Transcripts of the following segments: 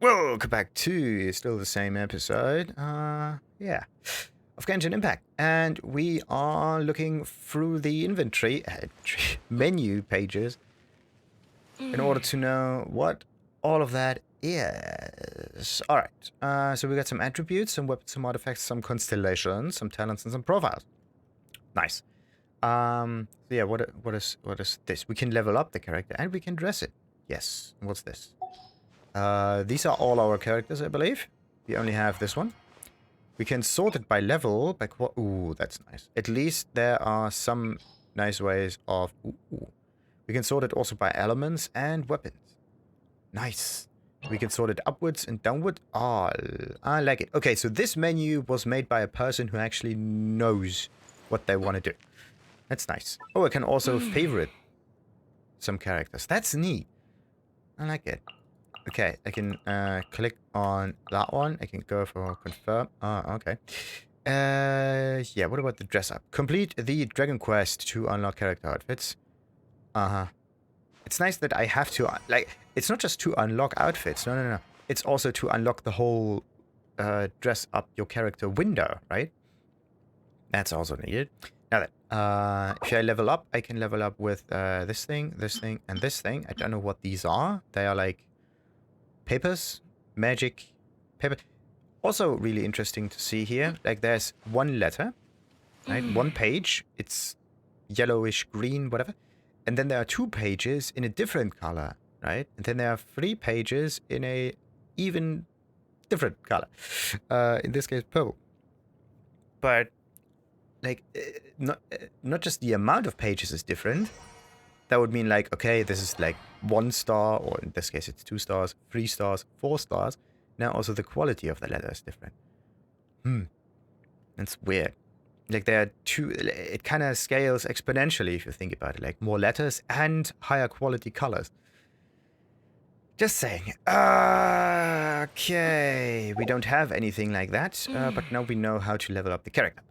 Welcome back to still the same episode. Yeah, of GenShin Impact, and we are looking through the inventory menu pages in order to know what all of that is. All right. So we got some attributes, some weapons, some artifacts, some constellations, some talents, and some profiles. Nice. So yeah, what is this? We can level up the character and we can dress it. Yes. What's this? These are all our characters, I believe. We only have this one. We can sort it by level, by ooh, that's nice. At least there are some nice ways of... Ooh. We can sort it also by elements and weapons. Nice. We can sort it upwards and downward. Ah, I like it. Okay, so this menu was made by a person who actually knows what they want to do. That's nice. Oh, I can also favorite some characters. That's neat. I like it. Okay, I can click on that one. I can go for confirm. Ah, okay. Yeah, what about the dress up? Complete the Dragon Quest to unlock character outfits. Uh-huh. It's nice that I have to, like, it's not just to unlock outfits. No. It's also to unlock the whole dress up your character window, right? That's also needed. Now then, if I level up, I can level up with this thing, and this thing. I don't know what these are. They are like papers, magic, paper. Also really interesting to see here, like there's one letter, right? One page, it's yellowish, green, whatever. And then there are 2 pages in a different color, right? And then there are 3 pages in a even different color. In this case, purple. But like, not just the amount of pages is different. That would mean like, okay, this is like 1 star, or in this case it's 2 stars, 3 stars, 4 stars. Now also the quality of the letter is different. That's weird. Like there are 2, it kind of scales exponentially if you think about it, like more letters and higher quality colors. Just saying. Okay, we don't have anything like that, but now we know how to level up the character.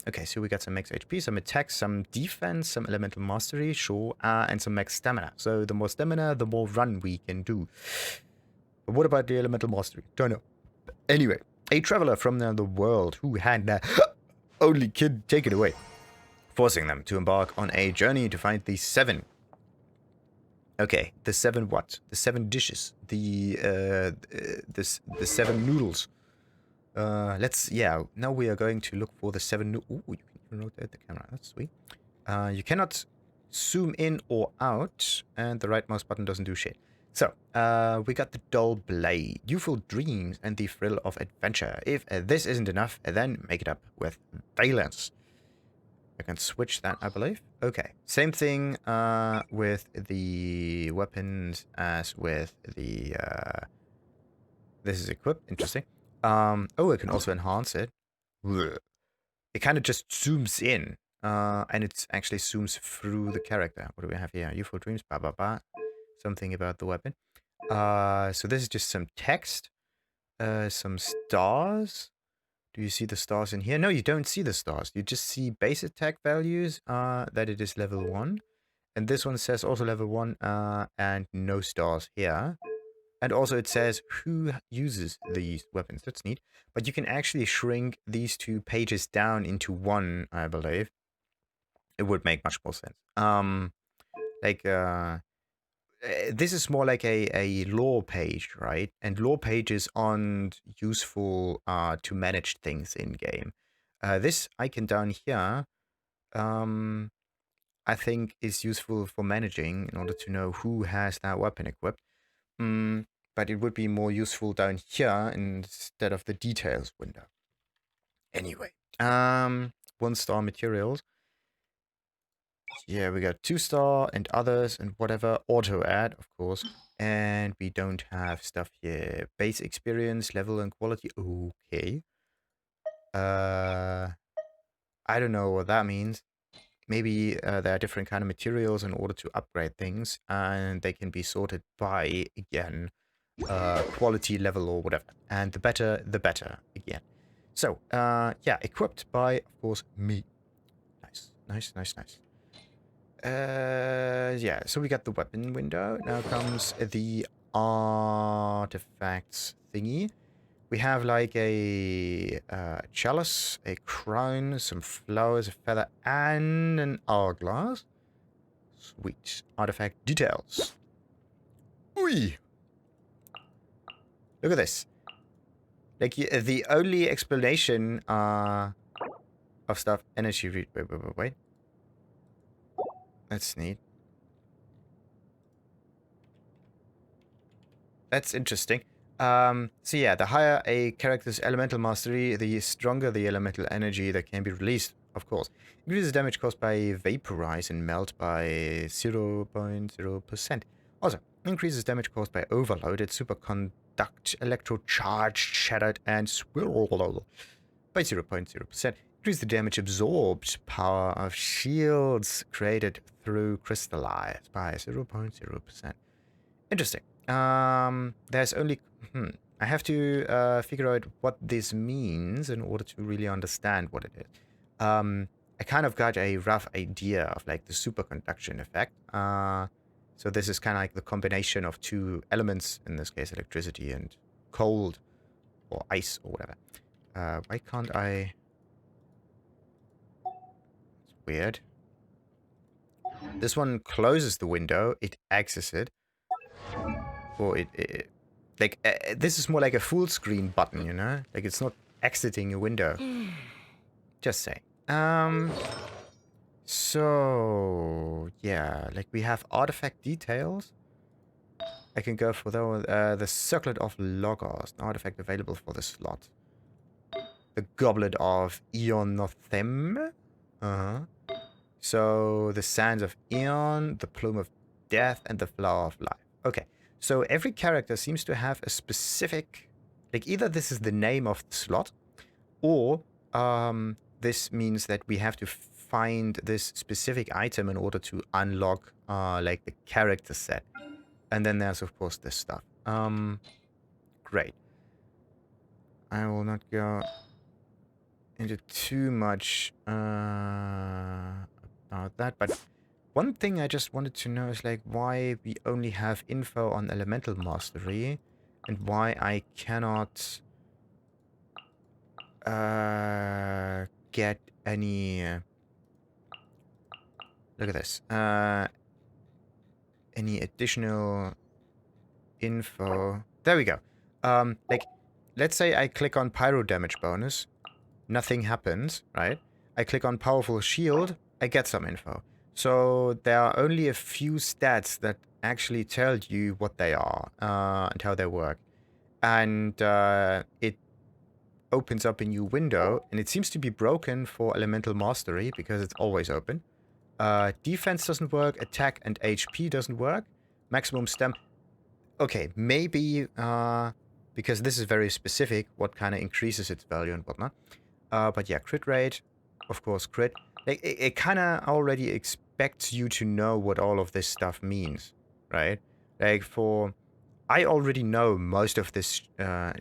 Okay, so we got some max HP, some attack, some defense, some elemental mastery, sure, and some max stamina. So the more stamina, the more run we can do. But what about the elemental mastery? Don't know. Anyway, a traveler from the world who had their only kid taken away, forcing them to embark on a journey to find the 7. Okay, the 7 what? The 7 dishes. The 7 noodles. Now we are going to look for the 7 noodles. Ooh, you can even rotate the camera. That's sweet. You cannot zoom in or out, and the right mouse button doesn't do shit. So, we got the dull blade, youthful dreams, and the thrill of adventure. If this isn't enough, then make it up with valence. I can switch that, I believe. Okay. Same thing with the weapons as with the... this is equipped. Interesting. Oh, I can also enhance it. It kind of just zooms in. And it actually zooms through the character. What do we have here? Youthful dreams, blah, blah, blah. Something about the weapon. So this is just some text. Some stars. Do you see the stars in here? No, you don't see the stars. You just see base attack values, that it is level 1. And this one says also level 1, and no stars here. And also it says who uses these weapons. That's neat. But you can actually shrink these 2 pages down into 1, I believe. It would make much more sense. This is more like a lore page, right? And lore pages aren't useful to manage things in game. This icon down here, I think is useful for managing in order to know who has that weapon equipped. But it would be more useful down here instead of the details window. Anyway, 1-star materials. Yeah, we got 2-star and others and whatever. Auto add, of course. And we don't have stuff here. Base experience, level, and quality. Okay. I don't know what that means. Maybe there are different kind of materials in order to upgrade things, and they can be sorted by, again, quality, level, or whatever. And the better, again. So, yeah, equipped by, of course, me. Nice. Yeah, so we got the weapon window. Now comes the artifacts thingy. We have like a chalice, a crown, some flowers, a feather, and an hourglass. Sweet. Artefact details. Oi! Look at this. Like, the only explanation of stuff... Energy read... Wait. That's neat. That's interesting. So yeah, the higher a character's elemental mastery, the stronger the elemental energy that can be released, of course. Increases damage caused by vaporize and melt by 0.0%. Also, increases damage caused by overloaded, superconduct, electrocharged, shattered, and swirl by 0.0%. Increase the damage absorbed power of shields created through crystallize by 0.0%. Interesting. There's only... I have to figure out what this means in order to really understand what it is. I kind of got a rough idea of like the superconduction effect. So this is kind of like the combination of two elements, in this case electricity and cold or ice or whatever. Why can't I... It's weird. This one closes the window, it exits it. Or like, this is more like a full screen button, you know? Like, it's not exiting a window. Just saying. So, yeah, like we have artifact details. I can go for the circlet of Logos, an artifact available for the slot. The goblet of Eonothem. So, the sands of Eon, the plume of death, and the flower of life. Okay. So every character seems to have a specific, like either this is the name of the slot, or this means that we have to find this specific item in order to unlock like the character set. And then there's of course this stuff. Great. I will not go into too much about that, but one thing I just wanted to know is like why we only have info on elemental mastery and why I cannot get any look at this any additional info. There we go. Like let's say I click on pyro damage bonus, nothing happens, right? I click on powerful shield, I get some info. So there are only a few stats that actually tell you what they are and how they work. And it opens up a new window, and it seems to be broken for elemental mastery because it's always open. Defense doesn't work, attack and HP doesn't work. Maximum stamina. Okay, maybe because this is very specific, what kind of increases its value and whatnot. But yeah, crit rate, of course, crit. Like, it kind of already expects you to know what all of this stuff means, right? Like, I already know most of this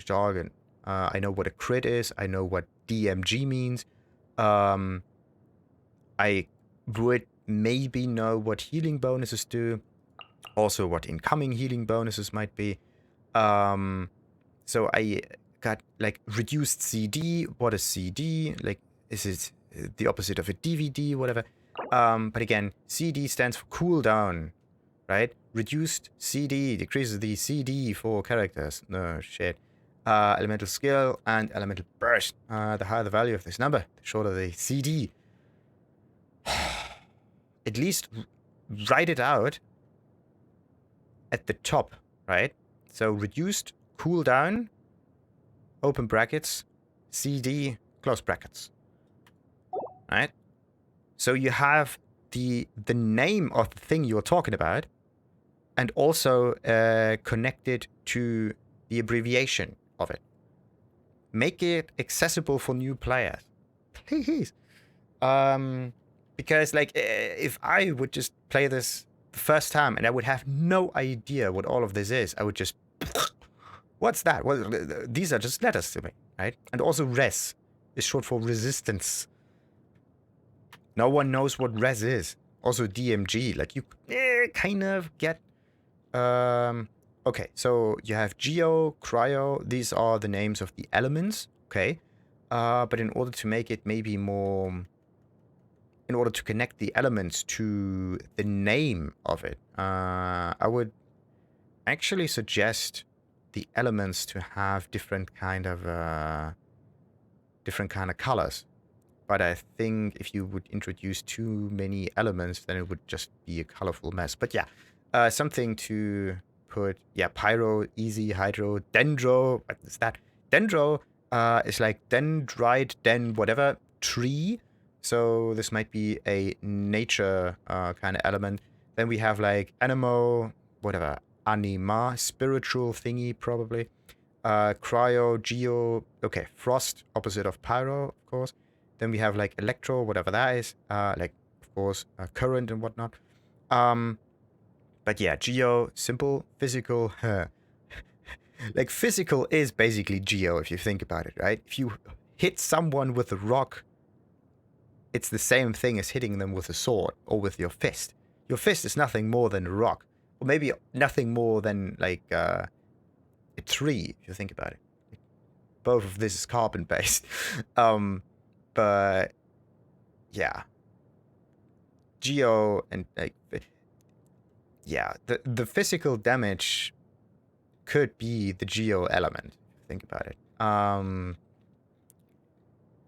jargon. I know what a crit is. I know what DMG means. I would maybe know what healing bonuses do. Also, what incoming healing bonuses might be. So I got, like, reduced CD. What is CD? Like, is it the opposite of a DVD, whatever. But again, CD stands for cooldown, right? Reduced CD decreases the CD for characters. No shit. Elemental skill and elemental burst. The higher the value of this number, the shorter the CD. At least write it out at the top, right? So reduced cooldown, open brackets, CD, close brackets. Right? So you have the name of the thing you're talking about, and also connected to the abbreviation of it. Make it accessible for new players, please. Because like if I would just play this the first time and I would have no idea what all of this is, I would just what's that? Well, these are just letters to me, right? And also res is short for resistance. No one knows what res is. Also DMG, like you kind of get Okay, so you have geo, cryo. These are the names of the elements. Okay, but in order to make it maybe more, in order to connect the elements to the name of it, I would actually suggest the elements to have different kind of colors. But I think if you would introduce too many elements, then it would just be a colorful mess. But yeah, something to put, yeah, pyro, easy, hydro, dendro. What is that? Dendro is like dendrite, whatever, tree. So this might be a nature kind of element. Then we have like animo, whatever, anima, spiritual thingy, probably. Cryo, geo, okay, frost, opposite of pyro, of course. Then we have like electro, whatever that is, like, of course, current and whatnot. But yeah, geo, simple, physical, like physical is basically geo if you think about it, right? If you hit someone with a rock, it's the same thing as hitting them with a sword or with your fist. Your fist is nothing more than a rock, or maybe nothing more than like a tree if you think about it. Both of this is carbon based. But yeah, geo and like, yeah, the physical damage could be the geo element. Think about it.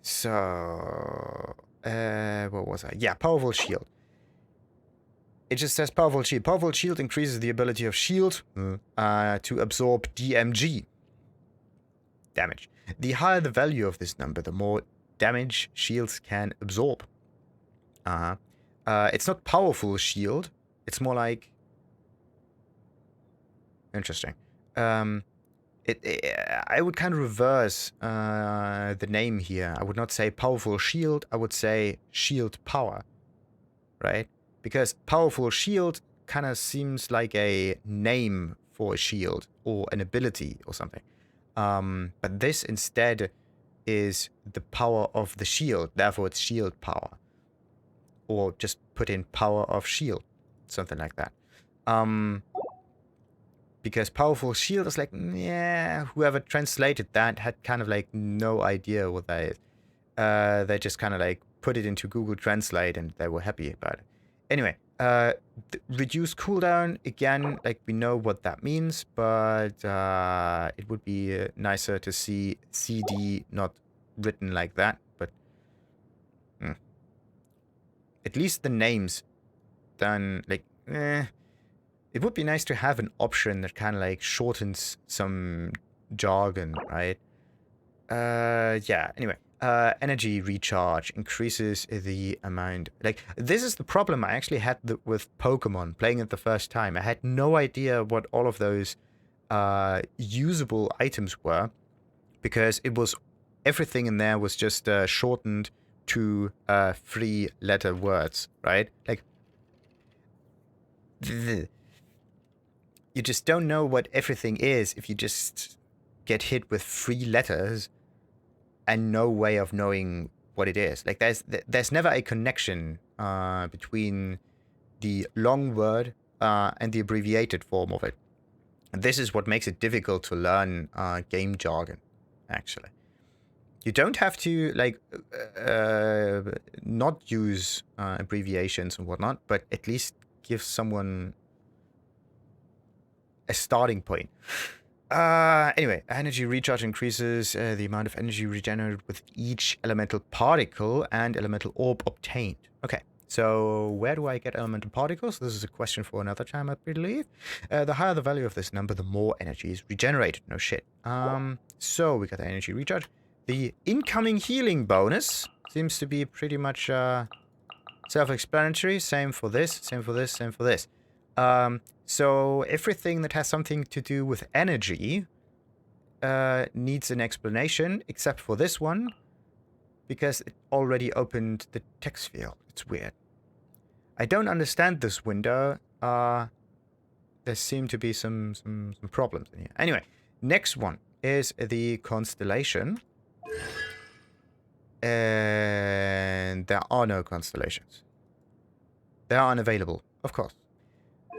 So what was I? Yeah, powerful shield. It just says powerful shield. Powerful shield increases the ability of shield to absorb DMG damage. The higher the value of this number, the more damage shields can absorb. It's not powerful shield. It's more like, interesting. I would kind of reverse the name here. I would not say powerful shield. I would say shield power, right? Because powerful shield kind of seems like a name for a shield or an ability or something. But this instead is the power of the shield. Therefore, it's shield power. Or just put in power of shield. Something like that. Because powerful shield is like, yeah, whoever translated that had kind of like no idea what that is. They just kind of like put it into Google Translate and they were happy about it. Anyway, reduce cooldown, again, like we know what that means, but it would be nicer to see CD not written like that, but at least the names done like, it would be nice to have an option that kind of like shortens some jargon, right? Yeah, anyway. Energy recharge increases the amount. Like, this is the problem I actually had with Pokemon playing it the first time. I had no idea what all of those usable items were, because it was, everything in there was just shortened to 3-letter words, right? Like, you just don't know what everything is if you just get hit with 3 letters and no way of knowing what it is. Like, there's never a connection between the long word and the abbreviated form of it. And this is what makes it difficult to learn game jargon, actually. You don't have to, like, not use abbreviations and whatnot, but at least give someone a starting point. Anyway, energy recharge increases the amount of energy regenerated with each elemental particle and elemental orb obtained. Okay, so where do I get elemental particles? This is a question for another time, I believe. The higher the value of this number, the more energy is regenerated. No shit. So we got the energy recharge. The incoming healing bonus seems to be pretty much self-explanatory. Same for this, same for this, same for this. So everything that has something to do with energy needs an explanation, except for this one, because it already opened the text field. It's weird. I don't understand this window. There seem to be some problems in here. Anyway, next one is the constellation. And there are no constellations. They are unavailable, of course.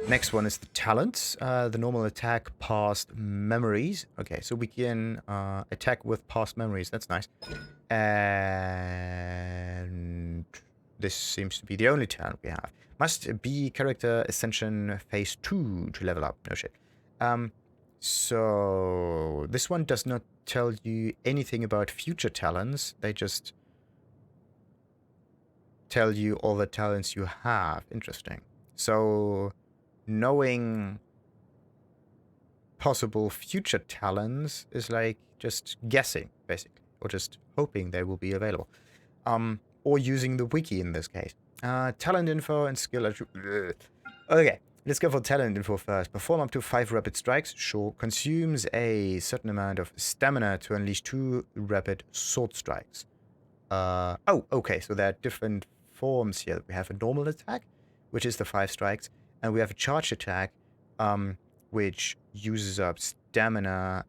Next one is the talents. The normal attack, past memories. Okay, so we can attack with past memories. That's nice. And this seems to be the only talent we have. Must be character ascension phase 2 to level up. No shit. So this one does not tell you anything about future talents. They just tell you all the talents you have. Interesting. So knowing possible future talents is like just guessing, basically, or just hoping they will be available. Or using the wiki in this case. Talent info and skill. Okay, let's go for talent info first. Perform up to 5 rapid strikes. Sure. Consumes a certain amount of stamina to unleash 2 rapid sword strikes. Oh, okay, so there are different forms here. We have a normal attack, which is the 5 strikes, and we have a charged attack, which uses up stamina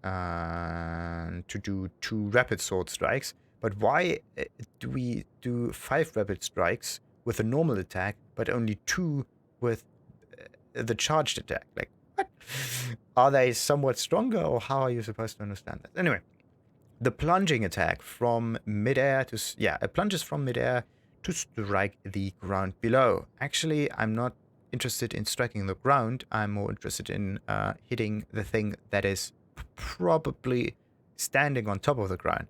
to do 2 rapid sword strikes. But why do we do 5 rapid strikes with a normal attack, but only 2 with the charged attack? Like, what? Are they somewhat stronger, or how are you supposed to understand that? Anyway, the plunging attack from midair to... Yeah, it plunges from midair to strike the ground below. Actually, I'm not interested in striking the ground. I'm more interested in hitting the thing that is probably standing on top of the ground.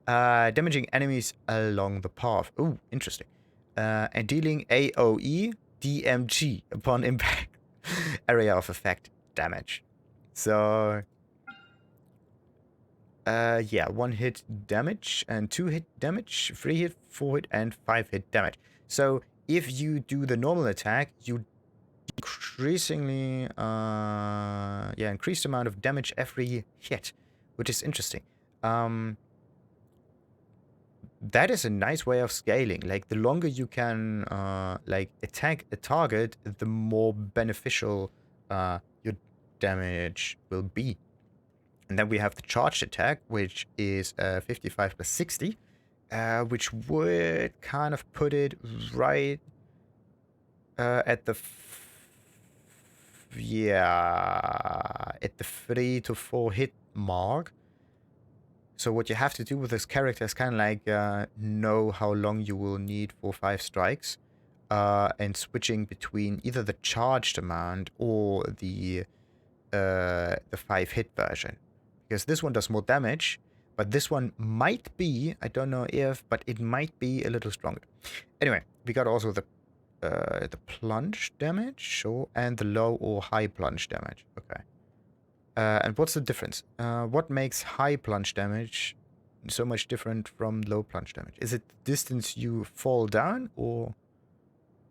Damaging enemies along the path. Ooh, interesting. And dealing AoE DMG upon impact. Area of effect damage. So... yeah, 1 hit damage and 2 hit damage, 3 hit, 4 hit, and 5 hit damage. So if you do the normal attack, you increasingly, increased amount of damage every hit, which is interesting. That is a nice way of scaling. Like, the longer you can, attack a target, the more beneficial your damage will be. And then we have the charged attack, which is 55 plus 60, which would kind of put it right at the... at the 3 to 4 hit mark. So what you have to do with this character is kind of like know how long you will need for 5 strikes, and switching between either the charged amount or the 5 hit version. Because this one does more damage, but this one might be, I don't know if, but it might be a little stronger. Anyway, we got also the plunge damage, sure, and the low or high plunge damage. Okay. And what's the difference? What makes high plunge damage so much different from low plunge damage? Is it the distance you fall down, or...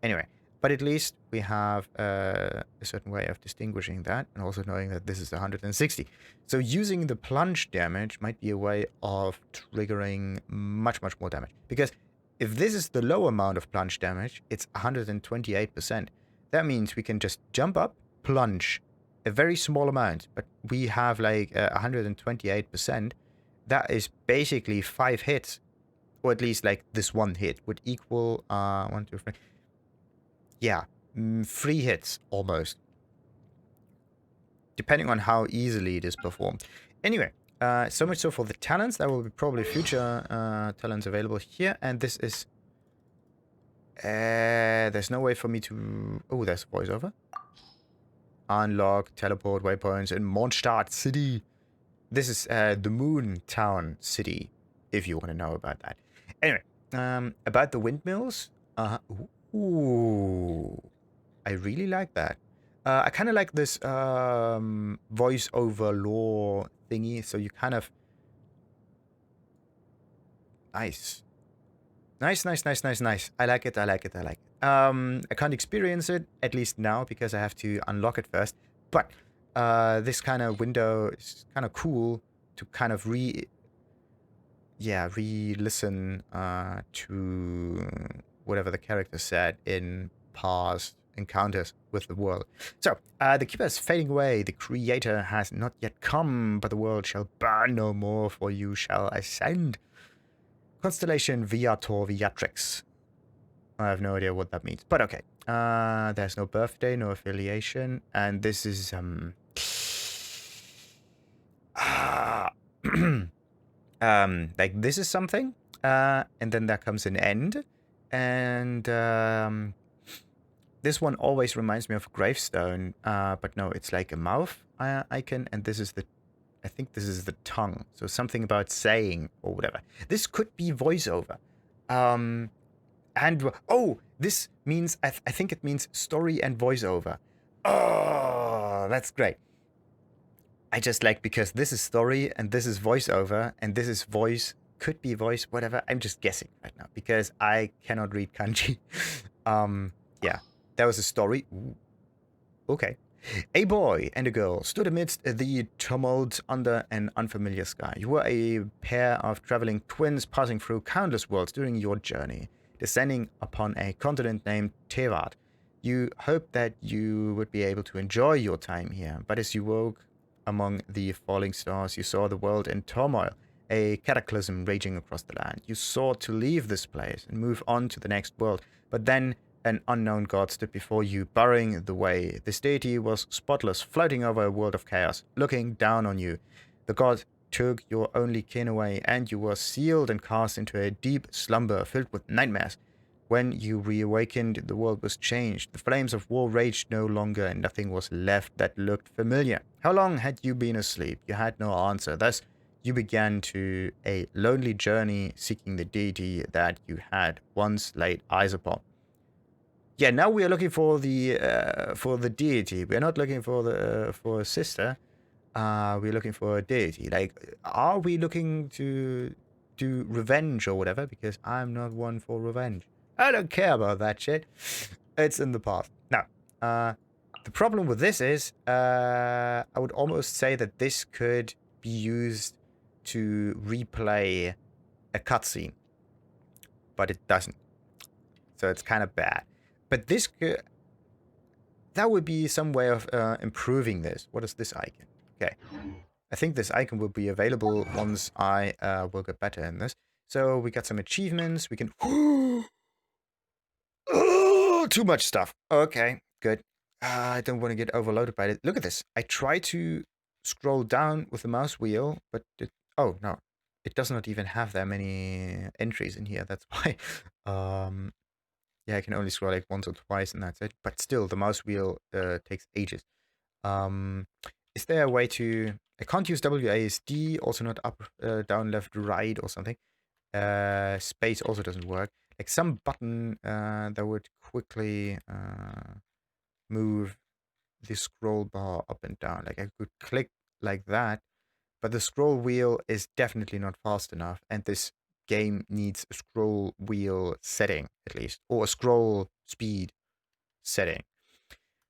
Anyway, but at least we have a certain way of distinguishing that, and also knowing that this is 160. So using the plunge damage might be a way of triggering much, much more damage. Because if this is the low amount of plunge damage, it's 128%. That means we can just jump up, plunge, a very small amount, but we have like 128%. That is basically 5 hits, or at least like this 1 hit would equal 1, 2, 3. Yeah, 3 hits almost, depending on how easily it is performed. Anyway, so much so for the talents. There will be probably future talents available here, and this is... there's no way for me to... Oh, there's voiceover. Unlock, teleport, waypoints in Mondstadt City. This is the Moon Town City, if you want to know about that. Anyway, about the windmills. Ooh, I really like that. I kind of like this voice-over lore thingy, so you kind of... Nice. Nice. I like it. I can't experience it, at least now, because I have to unlock it first. But this kind of window is kind of cool to kind of re-listen to whatever the character said in past encounters with the world. So, the Keeper is fading away. The Creator has not yet come, but the world shall burn no more, for you shall ascend. Constellation Viator Viatrix. I have no idea what that means, but okay. There's no birthday, no affiliation, and this is like this is something, and then there comes an end, and this one always reminds me of a gravestone, but no, it's like a mouth icon, and this is the, I think this is the tongue, so something about saying or whatever. This could be voiceover, and oh, this means I think it means story and voiceover. Oh, that's great. I just like, because this is story and this is voiceover and this is voice, could be voice, whatever. I'm just guessing right now because I cannot read kanji. Yeah, that was a story. Ooh, okay. A boy and a girl stood amidst the tumult under an unfamiliar sky. You were a pair of traveling twins passing through countless worlds during your journey, descending upon a continent named Tevat. You hoped that you would be able to enjoy your time here, but as you woke among the falling stars, you saw the world in turmoil, a cataclysm raging across the land. You sought to leave this place and move on to the next world, but then an unknown god stood before you, barring the way. This deity was spotless, floating over a world of chaos, looking down on you. The god took your only kin away, and you were sealed and cast into a deep slumber filled with nightmares. When you reawakened, the world was changed. The flames of war raged no longer, and nothing was left that looked familiar. How long had you been asleep? You had no answer. Thus, you began to a lonely journey seeking the deity that you had once laid eyes upon. Yeah, now we are looking for the deity. We're not looking for a sister. We're looking for a deity. Like, are we looking to do revenge or whatever? Because I'm not one for revenge. I don't care about that shit. It's in the past. Now, the problem with this is, I would almost say that this could be used to replay a cutscene, but it doesn't. So it's kind of bad. But this could, that would be some way of improving this. What is this icon? Okay. I think this icon will be available once I will get better in this. So we got some achievements. We can... too much stuff. Okay, good. I don't want to get overloaded by it. Look at this. I try to scroll down with the mouse wheel, but it... Oh, no. It does not even have that many entries in here. That's why... Yeah, I can only scroll like once or twice and that's it. But still, the mouse wheel takes ages. Is there a way to... I can't use WASD, also not up, down, left, right or something. Space also doesn't work. Like some button that would quickly move the scroll bar up and down. Like I could click like that, but the scroll wheel is definitely not fast enough, and this game needs a scroll wheel setting at least, or a scroll speed setting.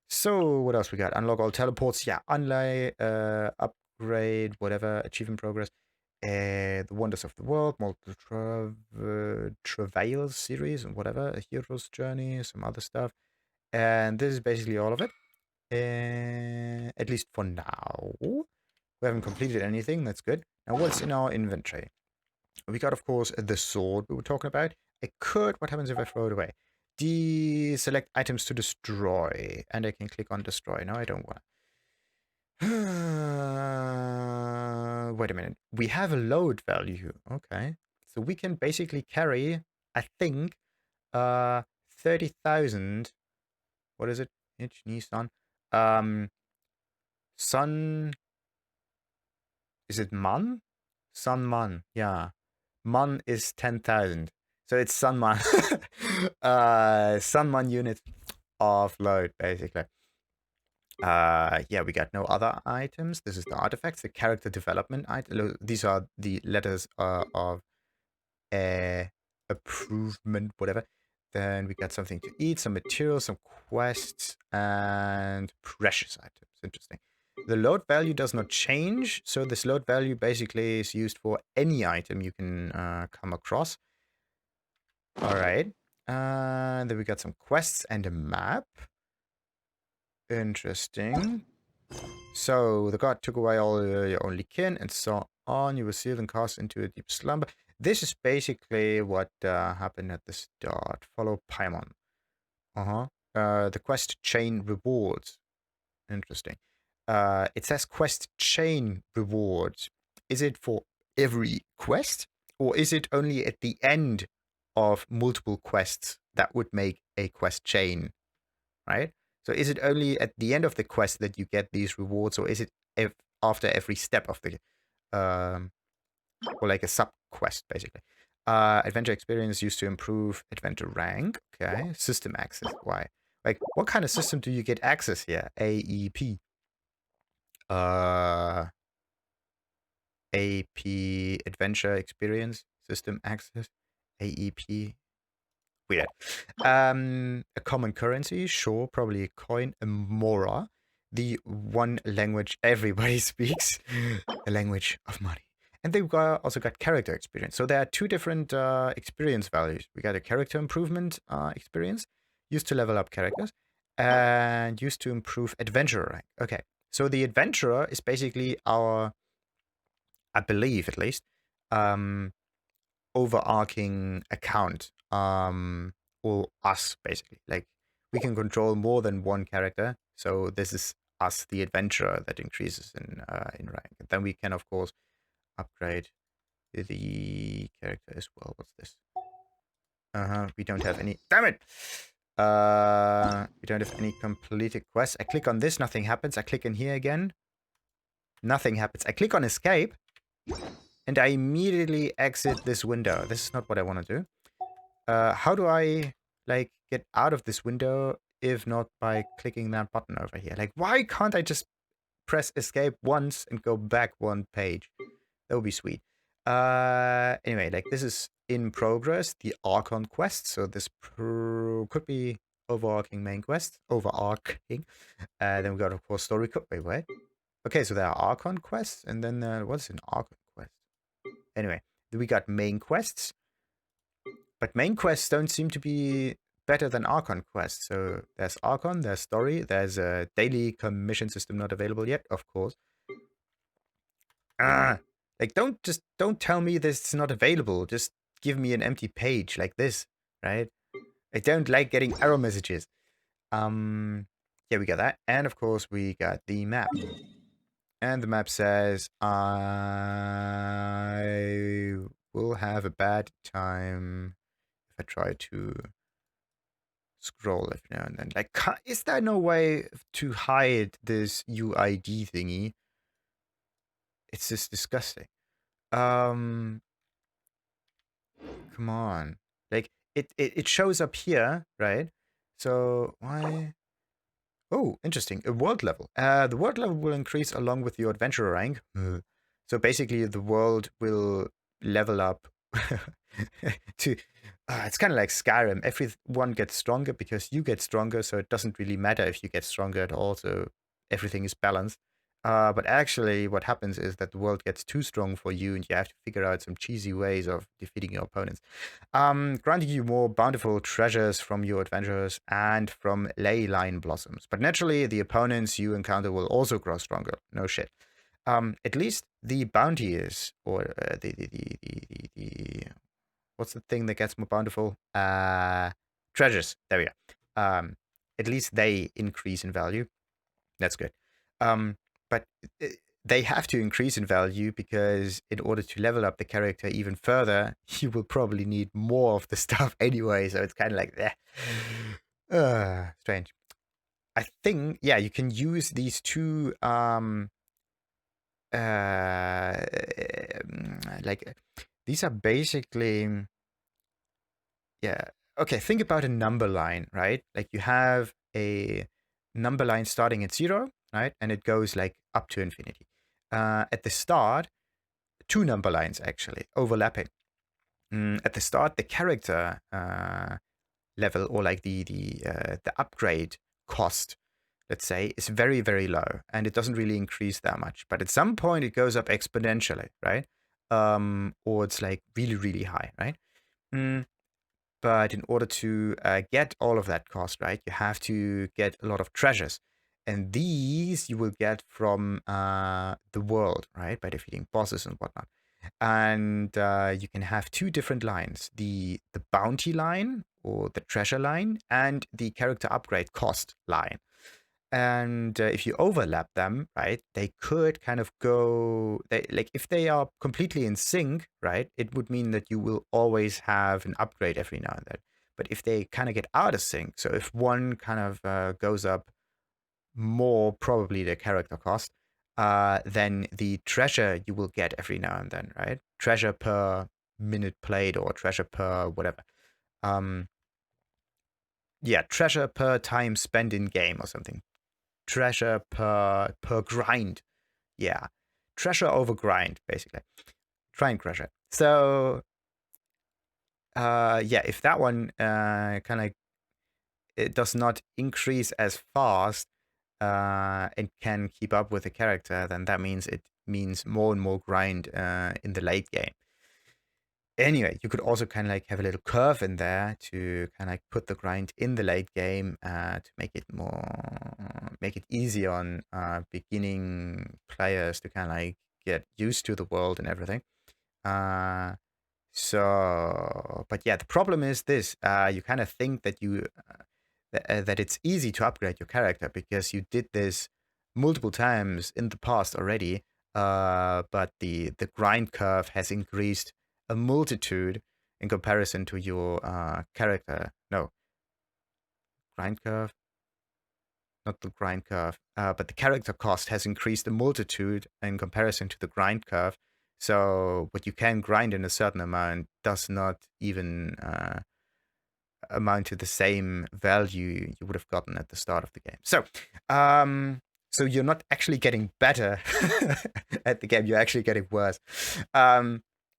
So what else we got? Unlock all teleports. Yeah, unlay, upgrade, whatever, achievement progress. The Wonders of the World, multiple Travails series, and whatever, a hero's journey, some other stuff. And this is basically all of it. At least for now. We haven't completed anything, that's good. Now what's in our inventory? We got, of course, the sword we were talking about. I could, what happens if I throw it away? Deselect items to destroy. And I can click on destroy. No, I don't want to. Wait a minute. We have a load value. Okay. So we can basically carry, I think, 30,000. What is it? Itch, knee, sun. Sun. Is it man? Sun man. Yeah. Man is 10,000. So it's Sunman. Sunman unit of load, basically. Yeah, we got no other items. This is the artifacts, the character development item. These are the letters of improvement, whatever. Then we got something to eat, some materials, some quests, and precious items. Interesting. The load value does not change, so this load value basically is used for any item you can come across. All right. Then we got some quests and a map. Interesting. So the god took away all your only kin and so on. You were sealed and cast into a deep slumber. This is basically what happened at the start. Follow Paimon. the quest chain rewards. Interesting. It says quest chain rewards. Is it for every quest, or is it only at the end of multiple quests that would make a quest chain, right? So is it only at the end of the quest that you get these rewards, or is it after every step of the, or like a sub quest basically? Adventure experience used to improve adventure rank. Okay, system access. Why? Like, what kind of system do you get access here? AEP. AP adventure experience system access. AEP. Weird. A common currency, sure, probably a coin, a mora, the one language everybody speaks, the language of money. And they've also got character experience. So there are two different experience values. We got a character improvement experience, used to level up characters, and used to improve adventurer rank. Okay, so the adventurer is basically our, I believe at least, overarching account, or us basically. Like, we can control more than one character, so this is us, the adventurer, that increases in rank. And then we can of course upgrade the character as well. What's this? We don't have any. Damn it! We don't have any completed quests. I click on this, nothing happens. I click in here again, nothing happens. I click on escape, and I immediately exit this window. This is not what I want to do. How do I, like, get out of this window if not by clicking that button over here? Like, why can't I just press escape once and go back one page? That would be sweet. Anyway, like, this is in progress, the Archon quest. So this could be overarching main quest. Overarching. Then we got, of course, story. Wait. Okay, so there are Archon quests, and then what's an Archon quest? Anyway, we got main quests. But main quests don't seem to be better than Archon quests. So there's Archon, there's story, there's a daily commission system not available yet, of course. Like, don't tell me this is not available. Just give me an empty page like this, right? I don't like getting error messages. Yeah, we got that. And of course we got the map. And the map says, I will have a bad time if I try to scroll every now and then. Like, is there no way to hide this UID thingy? It's just disgusting. Come on. Like, it shows up here, right? So why? Oh, interesting. A world level. The world level will increase along with your adventurer rank. So basically, the world will level up to. It's kind of like Skyrim. Everyone gets stronger because you get stronger, so it doesn't really matter if you get stronger at all. So everything is balanced. But actually, what happens is that the world gets too strong for you, and you have to figure out some cheesy ways of defeating your opponents. Granting you more bountiful treasures from your adventurers and from ley line blossoms. But naturally, the opponents you encounter will also grow stronger. No shit. At least the bounty is, or the what's the thing that gets more bountiful? Treasures. There we go. At least they increase in value. That's good. But they have to increase in value because in order to level up the character even further, you will probably need more of the stuff anyway. So it's kind of like, strange. I think, yeah, you can use these two, like, these are basically, yeah. Okay, think about a number line, right? Like, you have a number line starting at 0, right? And it goes like up to infinity. At the start, two number lines actually overlapping. At the start, the character level, or like the upgrade cost, let's say, is very, very low, and it doesn't really increase that much. But at some point, it goes up exponentially, right? Or it's like really, really high, right? But in order to get all of that cost, right, you have to get a lot of treasures. And these you will get from the world, right, by defeating bosses and whatnot. And you can have two different lines. The bounty line, or the treasure line and the character upgrade cost line. And if you overlap them, right, they could kind of go, like if they are completely in sync, right, it would mean that you will always have an upgrade every now and then. But if they kind of get out of sync, so if one kind of goes up more, probably the character cost, then the treasure you will get every now and then, right? Treasure per minute played or treasure per whatever. Yeah, treasure per time spent in game or something. Treasure per grind. Yeah. Treasure over grind, basically. Try and crush it. So yeah, if that one kind of it does not increase as fast and can keep up with the character, then that means it means more and more grind in the late game. Anyway, you could also kind of like have a little curve in there to kind of like put the grind in the late game to make it easy on beginning players to kind of like get used to the world and everything. But yeah, the problem is this: you kind of think that that it's easy to upgrade your character because you did this multiple times in the past already. But the grind curve has increased a multitude in comparison to your character. No, grind curve, not the grind curve, but the character cost has increased a multitude in comparison to the grind curve. So what you can grind in a certain amount does not even amount to the same value you would have gotten at the start of the game. So you're not actually getting better at the game. You're actually getting worse.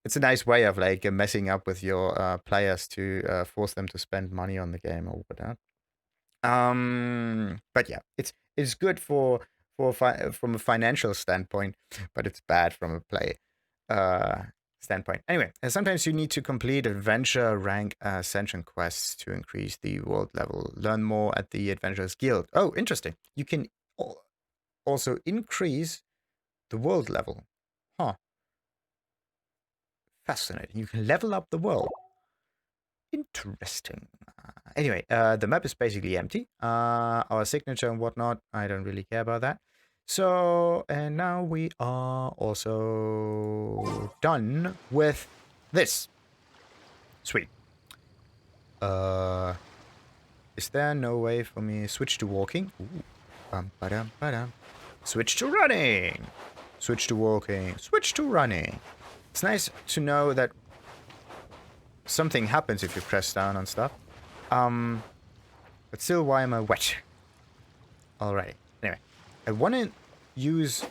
It's a nice way of like messing up with your players to force them to spend money on the game or whatever. But yeah, it's good from a financial standpoint, but it's bad from a play standpoint. Anyway, sometimes you need to complete adventure rank ascension quests to increase the world level. Learn more at the Adventurers Guild. Oh, interesting. You can also increase the world level. Huh. Fascinating. You can level up the world. Interesting. Anyway, the map is basically empty. Our signature and whatnot, I don't really care about that. So, and now we are also done with this. Sweet. Is there no way for me to switch to walking? Ooh. Ba-dum, ba-dum. Switch to running. Switch to walking. Switch to running. It's nice to know that something happens if you press down on stuff. But still, why am I wet? Alright. Anyway, I want to use...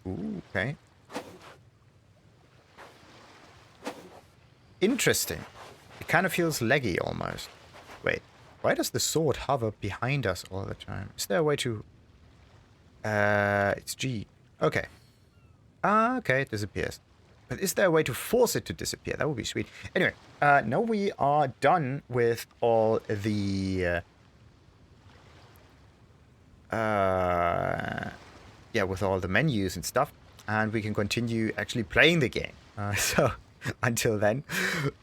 Ooh, okay. Interesting. It kind of feels laggy almost. Wait, why does the sword hover behind us all the time? Is there a way to... it's G. Okay. Okay, it disappears. But is there a way to force it to disappear? That would be sweet. Anyway, now we are done with all the... yeah, with all the menus and stuff. And we can continue actually playing the game. So, until then,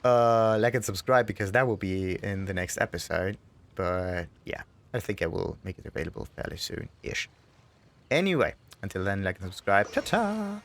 like and subscribe because that will be in the next episode. But, yeah, I think I will make it available fairly soon-ish. Anyway, until then, like and subscribe. Ta-ta!